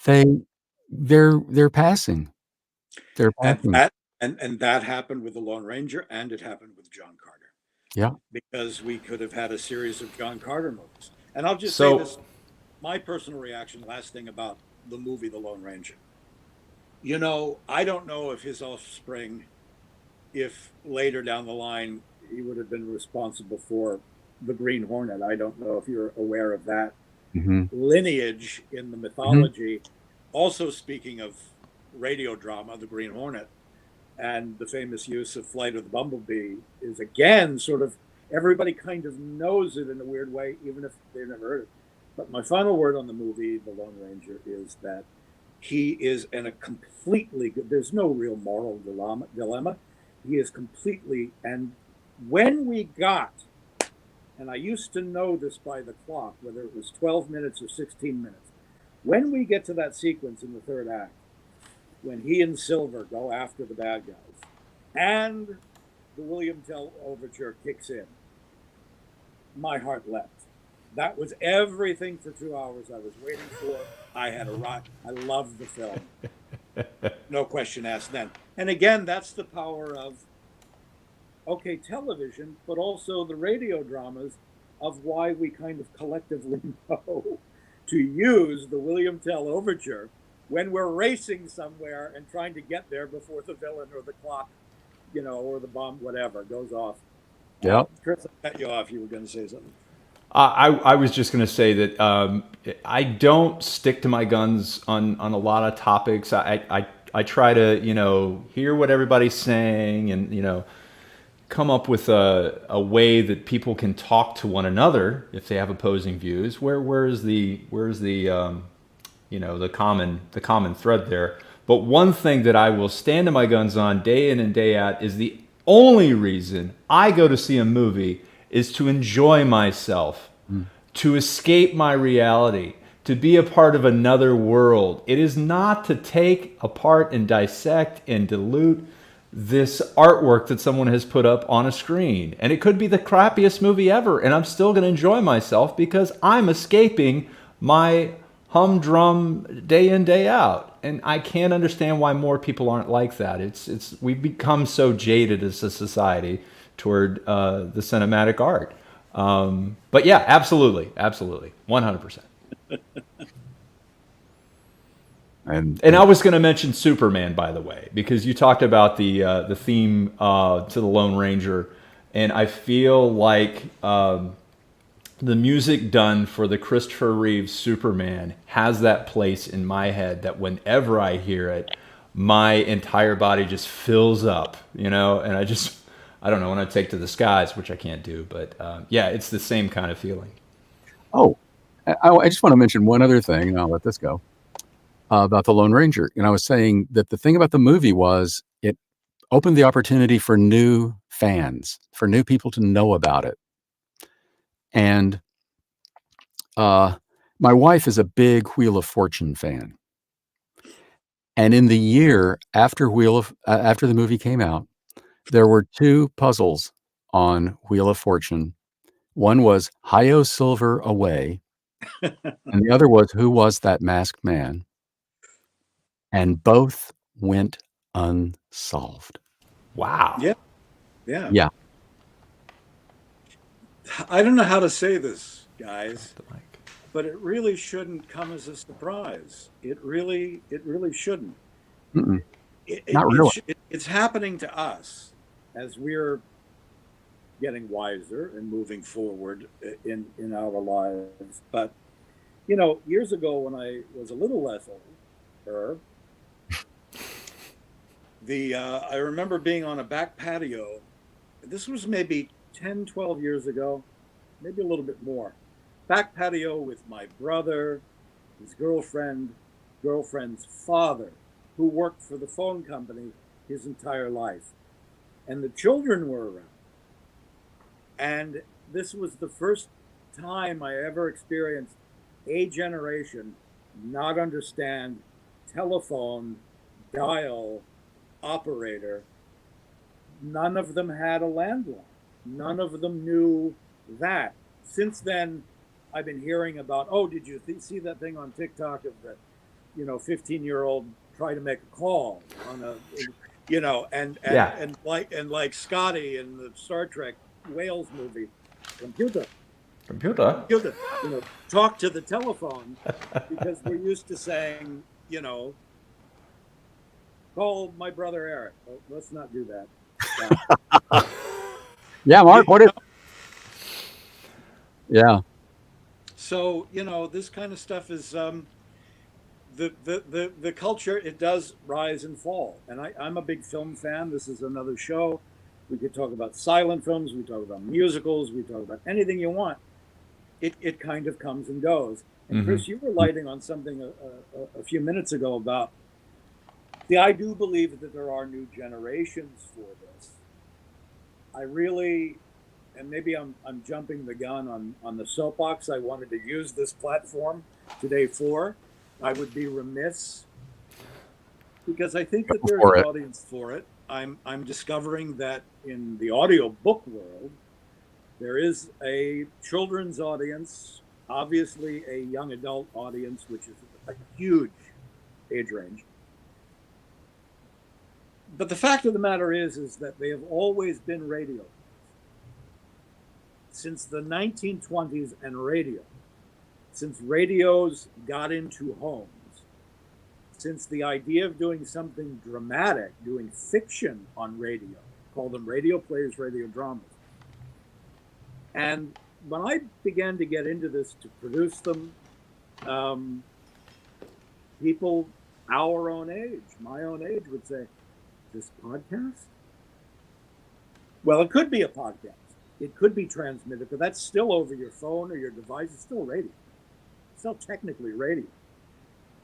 they're passing. They're passing. And that happened with the Lone Ranger, and it happened with John Carter. Yeah. Because we could have had a series of John Carter movies. And I'll just say this, my personal reaction, last thing about the movie The Lone Ranger. I don't know if his offspring, if later down the line he would have been responsible for the Green Hornet. I don't know if you're aware of that lineage in the mythology. Also, speaking of radio drama, the Green Hornet and the famous use of Flight of the Bumblebee is, again, sort of, everybody kind of knows it in a weird way, even if they've never heard it. But my final word on the movie, The Lone Ranger, is that he is in a completely good, there's no real moral dilemma. He is completely, and when we got, and I used to know this by the clock, whether it was 12 minutes or 16 minutes, when we get to that sequence in the third act, when he and Silver go after the bad guys, and the William Tell overture kicks in, my heart leapt. That was everything for 2 hours I was waiting for. I had a rock. I loved the film. No question asked then. And again, that's the power of, television, but also the radio dramas of why we kind of collectively know to use the William Tell overture when we're racing somewhere and trying to get there before the villain or the clock, or the bomb, whatever, goes off. Yeah. Chris, I cut you off. You were going to say something. I was just going to say that I don't stick to my guns on a lot of topics. I try to, you know, hear what everybody's saying and, you know, come up with a way that people can talk to one another if they have opposing views. Where's the you know, the common thread there? But one thing that I will stand to my guns on day in and day out is the only reason I go to see a movie is to enjoy myself, to escape my reality, to be a part of another world. It is not to take apart and dissect and dilute this artwork that someone has put up on a screen. And it could be the crappiest movie ever, and I'm still going to enjoy myself because I'm escaping my humdrum day in, day out. And I can't understand why more people aren't like that. We've become so jaded as a society toward the cinematic art. But yeah, absolutely, 100%. And I was going to mention Superman, by the way, because you talked about the theme to the Lone Ranger, and I feel like the music done for the Christopher Reeve Superman has that place in my head that whenever I hear it, my entire body just fills up, you know, and I don't know, when I take to the skies, which I can't do, but yeah, it's the same kind of feeling. Oh, I just want to mention one other thing, and I'll let this go, about the Lone Ranger. And I was saying that the thing about the movie was it opened the opportunity for new fans, for new people to know about it. And my wife is a big Wheel of Fortune fan. And in the year after after the movie came out, there were two puzzles on Wheel of Fortune. One was Hio Silver Away, and the other was Who Was That Masked Man? And both went unsolved. Wow. Yeah. I don't know how to say this, guys, but it really shouldn't come as a surprise. It really shouldn't. Not really. It's happening to us as we're getting wiser and moving forward in our lives. But, you know, years ago when I was a little less older, I remember being on a back patio. This was maybe 10, 12 years ago, maybe a little bit more. Back patio with my brother, his girlfriend's father, who worked for the phone company his entire life. And the children were around. And this was the first time I ever experienced a generation not understand telephone, dial, operator. None of them had a landline. None of them knew that. Since then, I've been hearing about, oh, did you see that thing on TikTok of the, 15-year-old try to make a call on a, and like Scotty in the Star Trek Whales movie, computer, talk to the telephone, because we're used to saying, call my brother Eric. Well, let's not do that. Yeah, Mark, what is? Yeah. So, this kind of stuff is the culture. It does rise and fall. And I'm a big film fan. This is another show. We could talk about silent films. We talk about musicals. We talk about anything you want. It kind of comes and goes. And Chris, you were lighting on something a few minutes ago about, I do believe that there are new generations for this. I really, and maybe I'm jumping the gun on the soapbox I wanted to use this platform today for. I would be remiss, because I think that there's an audience for it. I'm discovering that in the audio book world, there is a children's audience, obviously a young adult audience, which is a huge age range. But the fact of the matter is that they have always been radio. Since the 1920s and radio, since radios got into homes, since the idea of doing something dramatic, doing fiction on radio, call them radio plays, radio dramas. And when I began to get into this to produce them, people our own age, my own age, would say, "This podcast?" Well, it could be a podcast. It could be transmitted, but that's still over your phone or your device. It's still radio. It's still technically radio.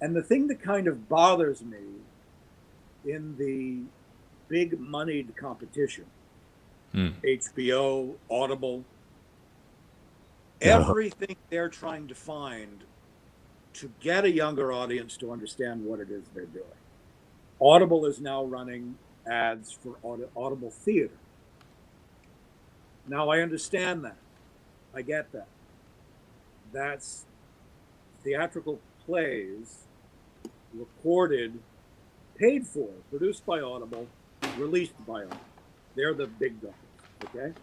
And the thing that kind of bothers me in the big moneyed competition, HBO, Audible, everything they're trying to find to get a younger audience to understand what it is they're doing. Audible is now running ads for Audible Theater. Now, I understand that. I get that. That's theatrical plays recorded, paid for, produced by Audible, released by Audible. They're the big dogs, okay?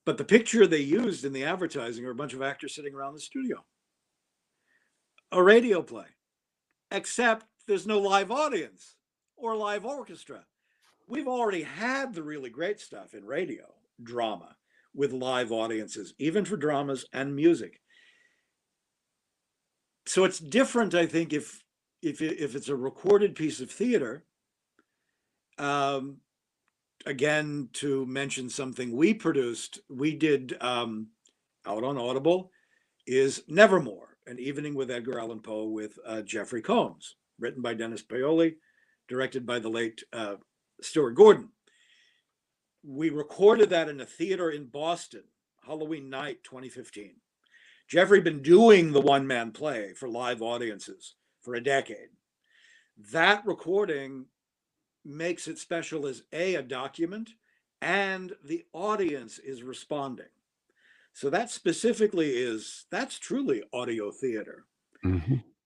But the picture they used in the advertising are a bunch of actors sitting around the studio. A radio play, except there's no live audience or live orchestra. We've already had the really great stuff in radio, drama, with live audiences, even for dramas and music. So it's different, I think, if it's a recorded piece of theater. Again, to mention something we produced, we did out on Audible, is Nevermore, An Evening with Edgar Allan Poe with Jeffrey Combs, written by Dennis Paoli, directed by the late Stuart Gordon. We recorded that in a theater in Boston, Halloween night, 2015. Jeffrey had been doing the one-man play for live audiences for a decade. That recording makes it special as a document, and the audience is responding. So that specifically that's truly audio theater.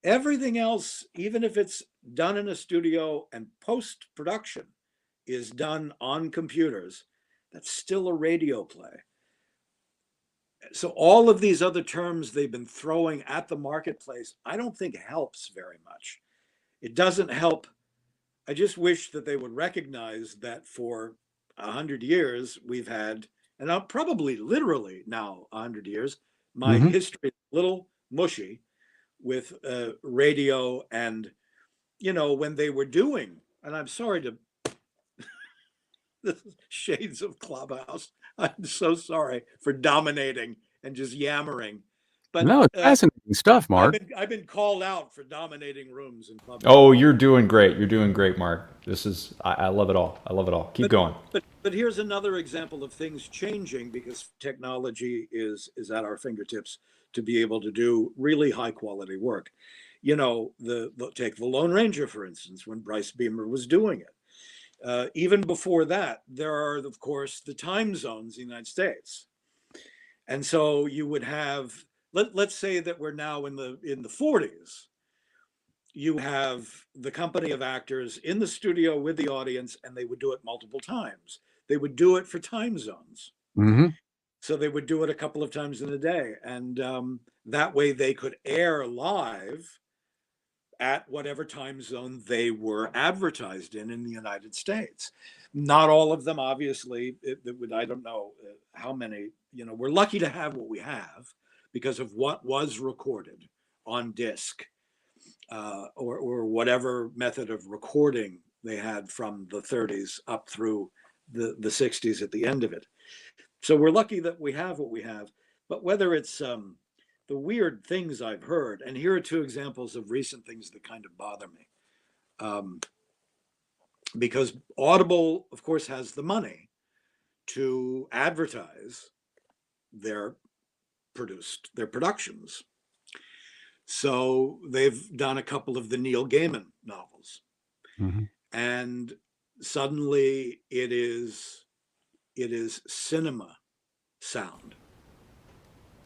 Everything else, even if it's done in a studio and post-production is done on computers, that's still a radio play. So all of these other terms they've been throwing at the marketplace, I don't think helps very much. It doesn't help. I just wish that they would recognize that for 100 years we've had, and I'm probably literally now 100 years, my history is a little mushy with radio and, when they were doing, and I'm sorry to, this is shades of Clubhouse. I'm so sorry for dominating and just yammering. But no, it's fascinating stuff, Mark. I've been called out for dominating rooms in Clubhouse. Oh, you're doing great. You're doing great, Mark. This is, I love it all. I love it all. Keep going. But here's another example of things changing because technology is at our fingertips to be able to do really high quality work. Take the Lone Ranger, for instance, when Bryce Beamer was doing it. Even before that, there are, of course, the time zones in the United States. And so you would have, let's say that we're now in the 40s. You have the company of actors in the studio with the audience, and they would do it multiple times. They would do it for time zones. So they would do it a couple of times in a day. And that way they could air live at whatever time zone they were advertised in the United States. Not all of them, obviously. I don't know how many, we're lucky to have what we have because of what was recorded on disc or whatever method of recording they had from the 30s up through the 60s at the end of it. So we're lucky that we have what we have. But whether it's the weird things I've heard, and here are two examples of recent things that kind of bother me. Because Audible, of course, has the money to advertise their productions. So they've done a couple of the Neil Gaiman novels. And suddenly it is cinema sound.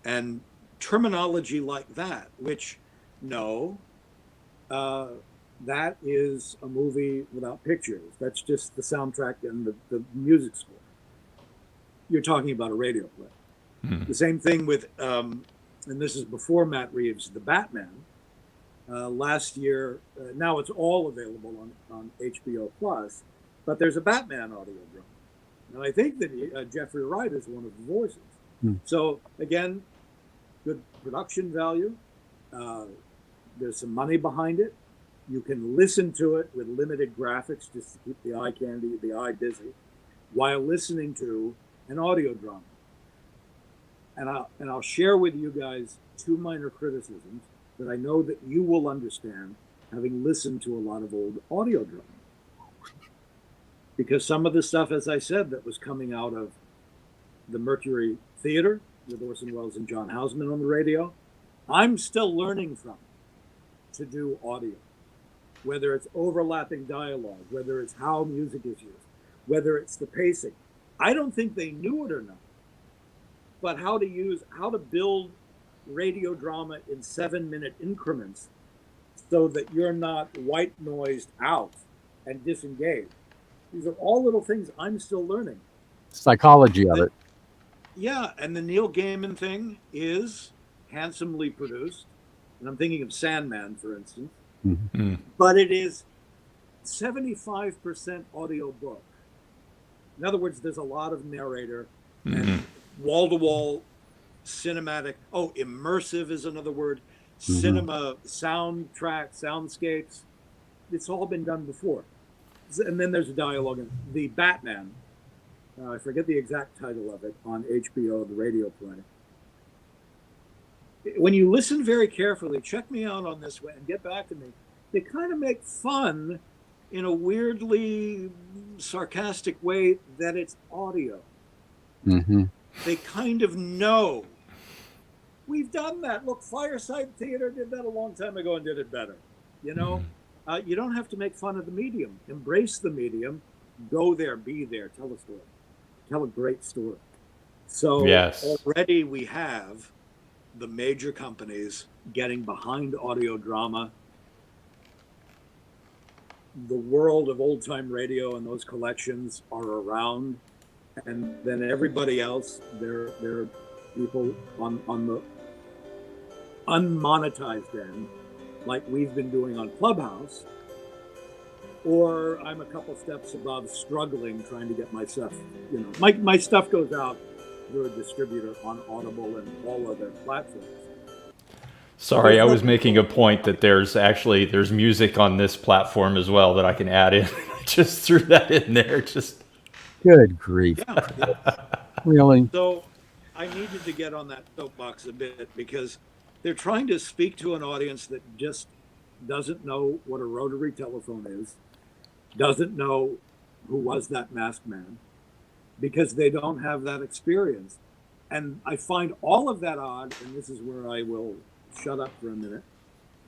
And terminology like that, which that is a movie without pictures. That's just the soundtrack and the music score. You're talking about a radio play. The same thing with, and this is before Matt Reeves' The Batman. Last year, now it's all available on HBO Plus, but there's a Batman audio drama. And I think that Jeffrey Wright is one of the voices. So again, good production value. There's some money behind it. You can listen to it with limited graphics just to keep the eye busy, while listening to an audio drama. And I'll share with you guys two minor criticisms that I know that you will understand, having listened to a lot of old audio drama. Because some of the stuff, as I said, that was coming out of the Mercury Theater with Orson Welles and John Houseman on the radio, I'm still learning from to do audio. Whether it's overlapping dialogue, whether it's how music is used, whether it's the pacing. I don't think they knew it or not, but how to build radio drama in 7-minute increments so that you're not white noised out and disengaged. These are all little things I'm still learning. Psychology of it. Yeah, and the Neil Gaiman thing is handsomely produced. And I'm thinking of Sandman, for instance. Mm-hmm. But it is 75% audio book. In other words, there's a lot of narrator and wall-to-wall cinematic. Oh, immersive is another word. Cinema, soundtrack, soundscapes. It's all been done before. And then there's a dialogue in the Batman. I forget the exact title of it, on HBO, the radio play. When you listen very carefully, check me out on this way and get back to me. They kind of make fun in a weirdly sarcastic way that it's audio. They kind of know. We've done that. Look, Fireside Theater did that a long time ago and did it better. You know, you don't have to make fun of the medium. Embrace the medium. Go there, be there, tell a story. Tell a great story. So already we have the major companies getting behind audio drama. The world of old time radio and those collections are around, and then everybody else, there are people on the unmonetized end, like we've been doing on Clubhouse, or I'm a couple steps above, struggling, trying to get my stuff, you know, my stuff goes out through a distributor on Audible and all other platforms. Sorry, I was making a point that there's music on this platform as well that I can add in. Just threw that in there. Just good grief. Yeah. Really? So I needed to get on that soapbox a bit because they're trying to speak to an audience that just doesn't know what a rotary telephone is, doesn't know who was that masked man, because they don't have that experience. And I find all of that odd, and this is where I will shut up for a minute.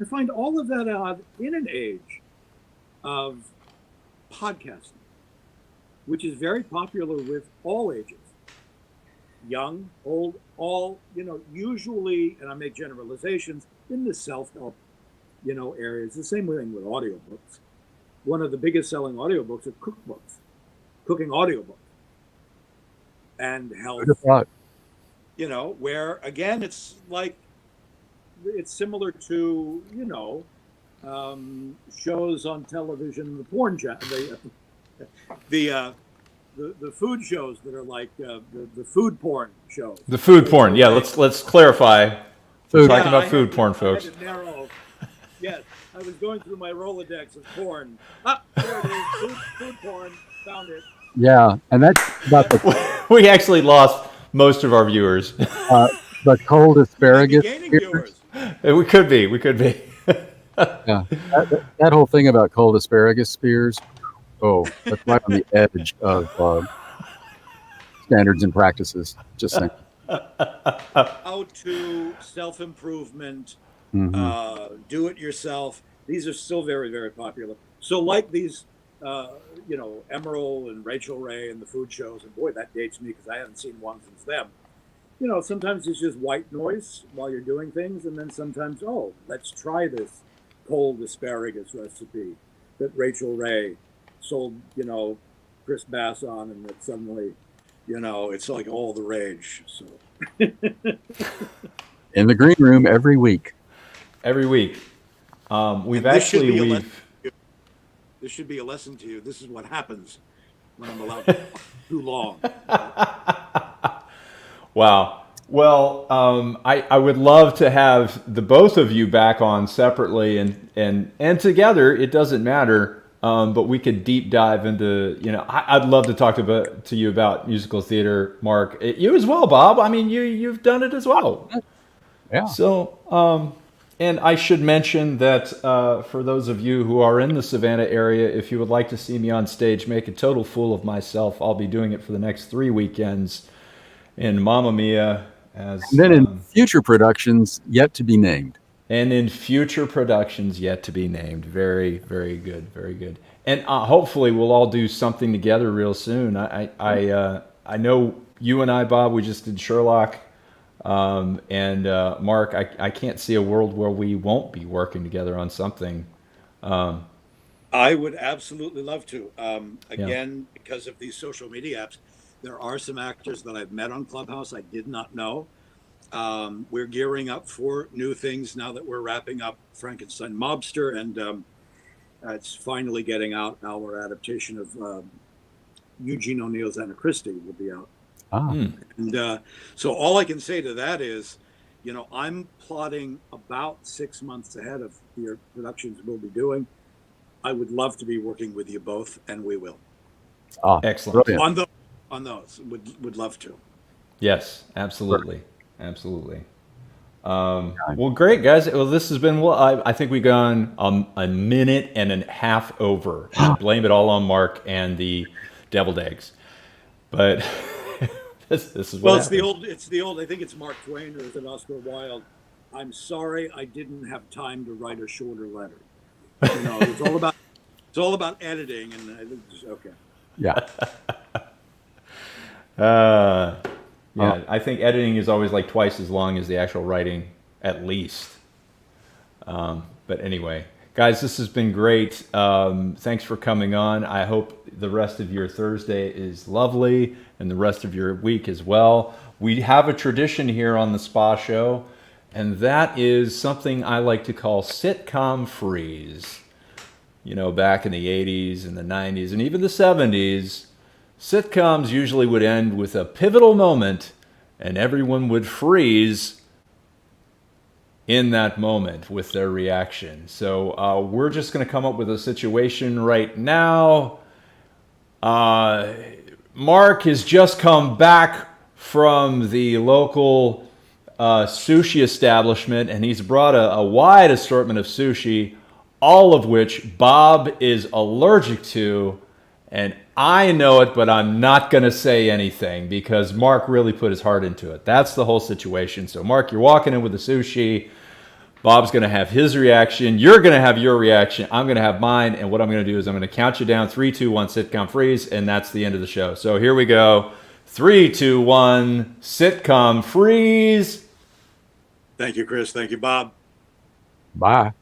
I find all of that odd in an age of podcasting, which is very popular with all ages, young, old, all, you know, usually, and I make generalizations, in the self-help, you know, areas. The same thing with audiobooks. One of the biggest selling audiobooks are cookbooks, cooking audiobooks, and health. You know, where again, it's like, it's similar to, you know, shows on television, the porn the food shows that are like the food porn shows. The food porn, yeah. Let's clarify. We're talking about food porn, folks. Yes, I was going through my Rolodex of porn. Ah, there it is. Food porn. Found it. Yeah, and that's about the. We actually lost most of our viewers. The cold asparagus. We could be. Yeah, that whole thing about cold asparagus spears. Oh, that's right on the edge of standards and practices. Just saying. How to self-improvement, do it yourself. These are still very, very popular. So like these, you know, Emerald and Rachel Ray and the food shows, and boy, that dates me because I haven't seen one since them. You know, sometimes it's just white noise while you're doing things, and then sometimes, oh, let's try this cold asparagus recipe that Rachel Ray sold, you know, Chris Bass on, and that suddenly, you know, it's like all the rage. So in the green room every week. Every week. This should be a lesson to you. This is what happens when I'm allowed to talk too long. Wow. Well, I would love to have the both of you back on separately and together. It doesn't matter, but we could deep dive into. I'd love to talk to you about musical theater, Mark. You as well, Bob. I mean, you've done it as well. Yeah. So, and I should mention that for those of you who are in the Savannah area, if you would like to see me on stage make a total fool of myself, I'll be doing it for the next 3 weekends in Mamma Mia. And then in future productions yet to be named. And in future productions yet to be named. Very, very good. Very good. And hopefully we'll all do something together real soon. I know you and I, Bob, we just did Sherlock. And Mark, I can't see a world where we won't be working together on something. I would absolutely love to. Again, because of these social media apps, there are some actors that I've met on Clubhouse I did not know. We're gearing up for new things now that we're wrapping up Frankenstein Mobster, and it's finally getting out. Our adaptation of Eugene O'Neill's Anna Christie will be out. And so all I can say to that is, I'm plotting about 6 months ahead of the productions we'll be doing. I would love to be working with you both, and we will. Excellent. Brilliant. On those, would love to. Yes, absolutely. Absolutely. Well, great, guys. Well, this has been, I think we've gone a minute and a half over. And I blame it all on Mark and the deviled eggs. But this is what happens. It's the old, I think it's Mark Twain or is it Oscar Wilde? I'm sorry I didn't have time to write a shorter letter. It's all about editing, and I think okay. Yeah. I think editing is always like twice as long as the actual writing, at least. But anyway, guys, this has been great. Thanks for coming on. I hope the rest of your Thursday is lovely and the rest of your week as well. We have a tradition here on the Spa Show, and that is something I like to call sitcom freeze. Back in the 80s and the 90s and even the 70s, sitcoms usually would end with a pivotal moment and everyone would freeze in that moment with their reaction. So we're just going to come up with a situation right now. Mark has just come back from the local sushi establishment, and he's brought a wide assortment of sushi, all of which Bob is allergic to. And I know it, but I'm not going to say anything because Mark really put his heart into it. That's the whole situation. So, Mark, you're walking in with the sushi. Bob's going to have his reaction. You're going to have your reaction. I'm going to have mine. And what I'm going to do is I'm going to count you down. 3, 2, 1, sitcom freeze. And that's the end of the show. So here we go. 3, 2, 1, sitcom freeze. Thank you, Chris. Thank you, Bob. Bye.